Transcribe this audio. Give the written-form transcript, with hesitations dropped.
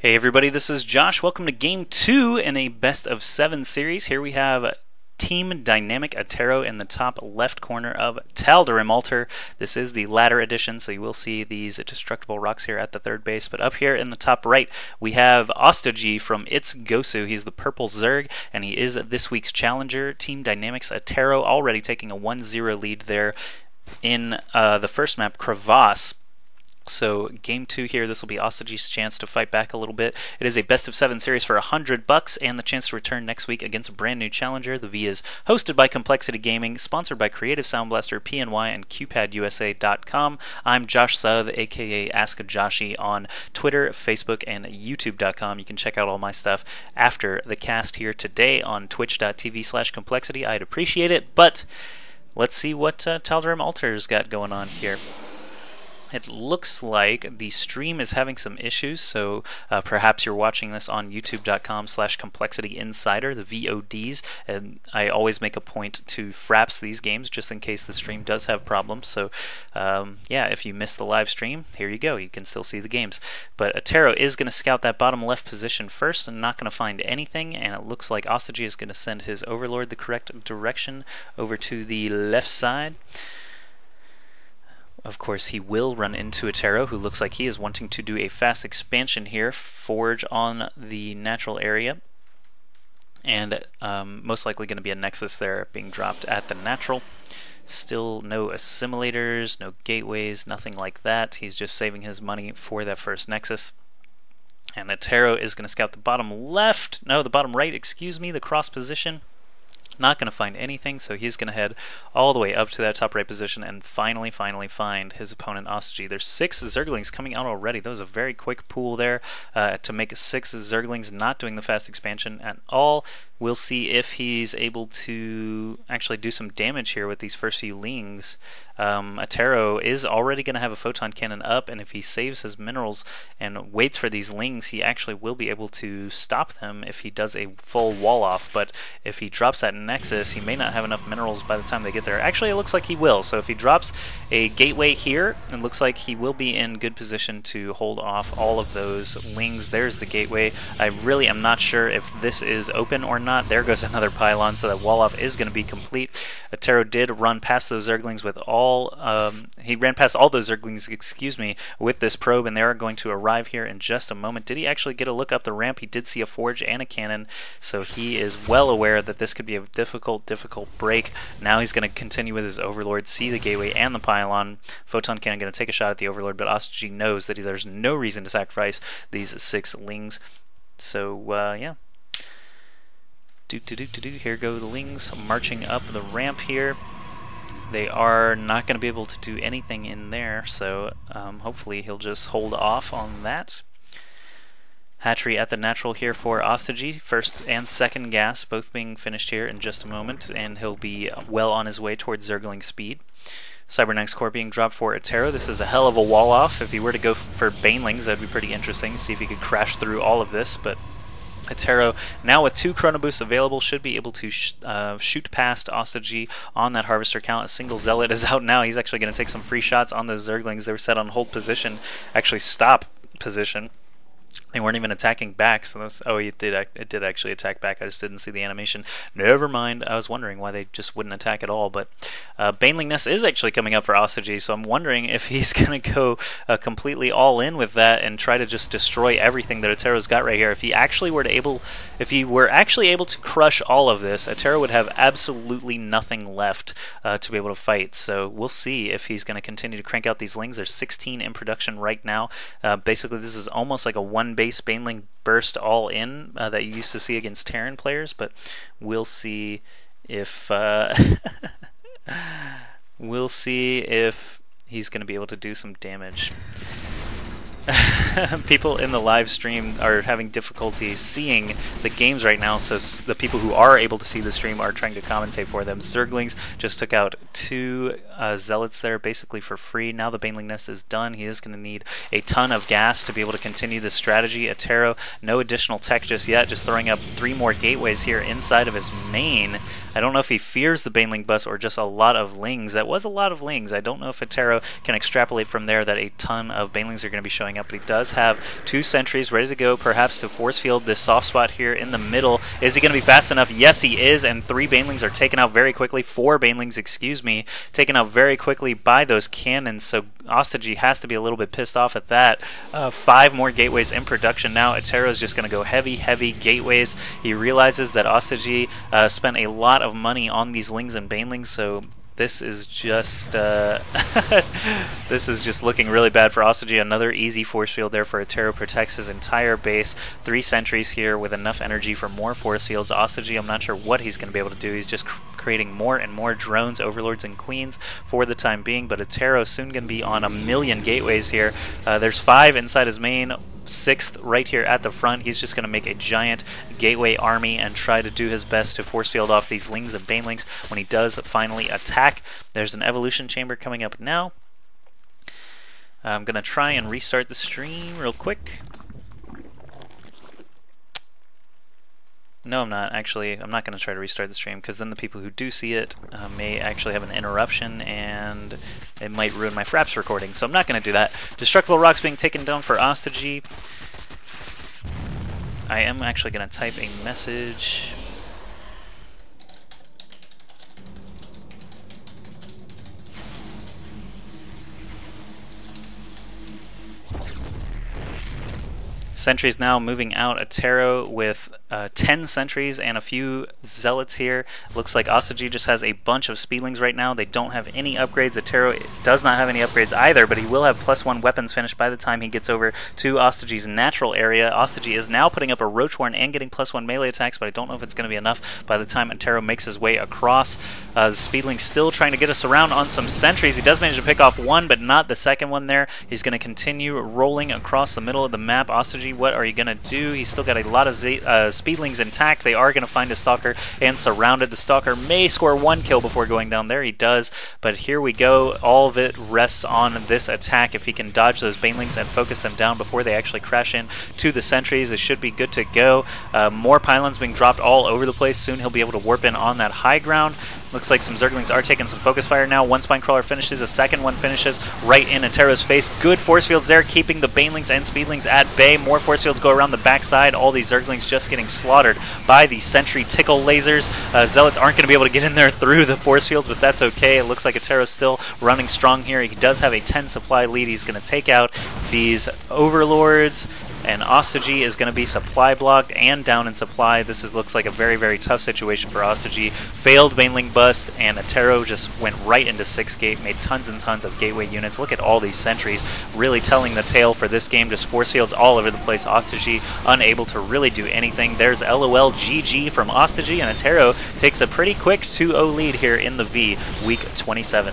Hey everybody, this is Josh. Welcome to Game 2 in a Best of 7 series. Here we have TD.Attero in the top left corner of Tal'Darim Altar. This is the ladder edition, so you will see these destructible rocks here at the third base. But up here in the top right, we have StarCraft from It's GoSu. He's the purple Zerg, and he is this week's challenger. TD.Attero already taking a 1-0 lead there in the first map, Crevasse. So game 2 here, this will be StarCraft's chance to fight back a little bit. It is a best of 7 series for $100 and the chance to return next week against a brand new challenger. The V is hosted by Complexity Gaming, sponsored by Creative Sound Blaster, PNY, and QPadUSA.com. I'm Josh South, aka AskJoshy on Twitter, Facebook, and YouTube.com. You can check out all my stuff after the cast here today on twitch.tv/complexity. I'd appreciate it, but let's see what Tal'Darim Altar's got going on here. It looks like the stream is having some issues, so perhaps you're watching this on youtube.com/complexityinsider, the VODs, and I always make a point to fraps these games just in case the stream does have problems. So yeah, if you missed the live stream, here you go, you can still see the games. But Attero is going to scout that bottom left position first and not going to find anything, and it looks like StarCraft is going to send his overlord the correct direction over to the left side. Of course, he will run into Attero, who looks like he is wanting to do a fast expansion here, forge on the natural area, and most likely going to be a nexus there being dropped at the natural. Still no assimilators, no gateways, nothing like that. He's just saving his money for that first nexus. And Attero is going to scout the bottom left, no, the bottom right, excuse me, the cross position. Not going to find anything, so he's going to head all the way up to that top right position and finally find his opponent StarCraft. There's 6 Zerglings coming out already. That was a very quick pool there to make 6 Zerglings, not doing the fast expansion at all. We'll see if he's able to actually do some damage here with these first few lings. Attero is already going to have a photon cannon up, and if he saves his minerals and waits for these lings, he actually will be able to stop them if he does a full wall off. But if he drops that nexus, he may not have enough minerals by the time they get there. Actually, it looks like he will. So if he drops a gateway here, it looks like he will be in good position to hold off all of those lings. There's the gateway. I really am not sure if this is open or not. There goes another pylon, so that wall off is going to be complete. Attero did run past those Zerglings with all, he ran past all those Zerglings, excuse me, with this probe, and they are going to arrive here in just a moment. Did he actually get a look up the ramp? He did see a forge and a cannon, so he is well aware that this could be a difficult break. Now he's going to continue with his overlord, see the gateway and the pylon. Photon cannon going to take a shot at the overlord, but StarCraft knows that there's no reason to sacrifice these 6 lings. So yeah. Here go the lings marching up the ramp here. They are not going to be able to do anything in there, so hopefully he'll just hold off on that. Hatchery at the natural here for StarCraft. First and second gas both being finished here in just a moment, and he'll be well on his way towards Zergling speed. Cybernetics core being dropped for Attero. This is a hell of a wall off. If he were to go for Banelings, that'd be pretty interesting. See if he could crash through all of this, but Attero, now with 2 Chrono Boosts available, should be able to shoot past StarCraft on that Harvester count. A single Zealot is out now. He's actually going to take some free shots on those Zerglings. They were set on hold position, actually stop position. They weren't even attacking back, so those, oh, it did actually attack back. I just didn't see the animation. Never mind. I was wondering why they just wouldn't attack at all. But Baneling Nest is actually coming up for StarCraft, so I'm wondering if he's going to go completely all in with that and try to just destroy everything that Attero's got right here. If he were actually able to crush all of this, Attero would have absolutely nothing left to be able to fight. So we'll see if he's going to continue to crank out these lings. There's 16 in production right now. Basically, this is almost like a one-base Baneling burst all in that you used to see against Terran players, but we'll see if he's going to be able to do some damage. People in the live stream are having difficulty seeing the games right now, so the people who are able to see the stream are trying to commentate for them. Zerglings just took out 2 Zealots there basically for free. Now the Baneling Nest is done. He is going to need a ton of gas to be able to continue this strategy. Attero, no additional tech just yet, just throwing up 3 more gateways here inside of his main. I don't know if he fears the Baneling bust or just a lot of lings. That was a lot of lings. I don't know if Attero can extrapolate from there that a ton of Banelings are going to be showing up, but he does have 2 sentries ready to go, perhaps to force field this soft spot here in the middle. Is he going to be fast enough? Yes, he is, and 3 Banelings are taken out very quickly. 4 Banelings, excuse me, taken out very quickly by those cannons, so OsToJiY has to be a little bit pissed off at that. 5 more gateways in production now. Attero is just going to go heavy gateways. He realizes that OsToJiY spent a lot of money on these lings and banelings, so this is just this is just looking really bad for OsToJiY. Another easy force field there for Attero, protects his entire base. 3 sentries here with enough energy for more force fields. OsToJiY, I'm not sure what he's going to be able to do. He's just creating more and more drones, overlords, and queens for the time being, but Attero soon going to be on 1 million gateways here. There's 5 inside his main, 6th right here at the front. He's just going to make a giant gateway army and try to do his best to force field off these lings and banelings when he does finally attack. There's an evolution chamber coming up now. I'm going to try and restart the stream real quick. No, I'm not. Actually, I'm not going to try to restart the stream, because then the people who do see it may actually have an interruption, and it might ruin my Fraps recording, so I'm not going to do that. Destructible rocks being taken down for OsToJiY. I am actually going to type a message. Sentries now moving out. Attero with 10 sentries and a few zealots here. Looks like OsToJiY just has a bunch of speedlings right now. They don't have any upgrades. Attero does not have any upgrades either, but he will have +1 weapons finish by the time he gets over to OsToJiY's natural area. OsToJiY is now putting up a Roach Warren and getting +1 melee attacks, but I don't know if it's going to be enough by the time Attero makes his way across. The speedling still trying to get us around on some sentries. He does manage to pick off 1, but not the second one there. He's going to continue rolling across the middle of the map. OsToJiY, what are you going to do? He's still got a lot of speedlings intact. They are going to find a Stalker and surround it. The Stalker may score 1 kill before going down there. He does, but here we go. All of it rests on this attack. If he can dodge those Banelings and focus them down before they actually crash in to the sentries, it should be good to go. More pylons being dropped all over the place. Soon he'll be able to warp in on that high ground. Looks like some Zerglings are taking some focus fire now. 1 Spinecrawler finishes, a second one finishes right in Attero's face. Good force fields there, keeping the Banelings and Speedlings at bay. More force fields go around the backside. All these Zerglings just getting slaughtered by the sentry tickle lasers. Zealots aren't going to be able to get in there through the force fields, but that's okay. It looks like Attero's still running strong here. He does have a 10 supply lead. He's going to take out these overlords, and OsToJiY is going to be supply blocked and down in supply. This looks like a very tough situation for OsToJiY. Failed Baneling bust, and Attero just went right into 6 gate, made tons and tons of gateway units. Look at all these sentries, really telling the tale for this game. Just force fields all over the place. OsToJiY unable to really do anything. There's LOL GG from OsToJiY, and Attero takes a pretty quick 2-0 lead here in the V, week 27.